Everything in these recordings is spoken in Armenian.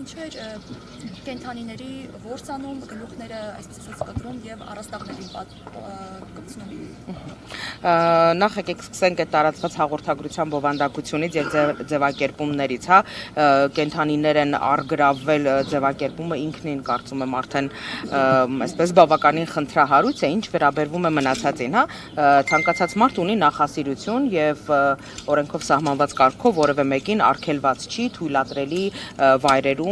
Ինչ էր կենթանիների որսանում, գլուխները այսպես ասած կտրում եւ առաստաղներին կպցնում։ Նախ եկեք սկսենք այդ տարածված հաղորդագրության բովանդակությունից եւ ձևակերպումներից, հա, կենթանիներ են առգրավվել ձևակերպումը ինքնին կարծում եմ արդեն այսպես բավականին խնդրահարույց է, ինչ վերաբերվում է մնացածին, հա, ցանկացած մարդ ունի նախասիրություն եւ օրենքով սահմանված կարգով որևէ մեկին արգելված չի թույլատրելի վայրերում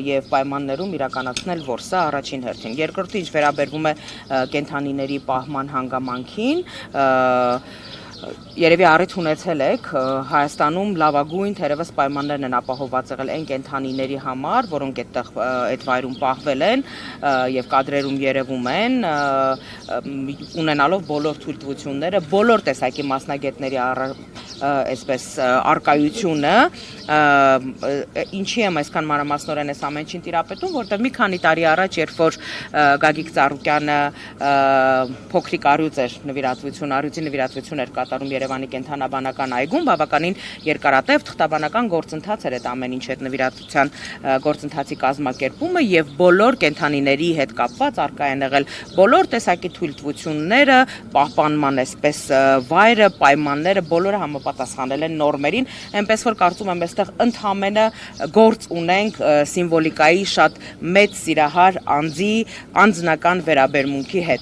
եւ պայմաններում իրականացնել որսը առաջին հերթին։ Երկրորդը ինչ վերաբերվում է կենթանիների պահման հանգամանքին, երևի առիթ ունեցել եք Հայաստանում լավագույն թերևս պայմաններն են ապահովված եղել այն կենթանիների համար, որոնք այդ վայրում պահվել են եւ կադրերում երևում են, ունենալով բոլոր թույլտվությունները, բոլոր տեսակի մասնագետների այսպես արկայությունը, ինչի եմ այսքան մանրամասնորեն այս ամեն ինչին տիրապետում, որտեղ մի քանի տարի առաջ, երբ որ Գագիկ Ծառուկյանը փոքրիկ առյուծի նվիրատվություն էր կատարում Երևանի կենթանաբանական այգում, բավականին երկարատև թղթաբանական գործընթաց էր այդ ամեն ինչ այդ նվիրատվության գործընթացի կազմակերպումը եւ բոլոր կենթանիների հետ կապված արկա են եղել բոլոր տեսակի թույլտվությունները, պահպանման այսպես վայրը, պայմանները, բոլորը համապատասխանել են նորմերին, այնպես որ կարծում եմ այստեղ ընդհանրապես գործ ունենք սիմվոլիկայի շատ մեծ սիրահար անձի անձնական վերաբերմունքի հետ։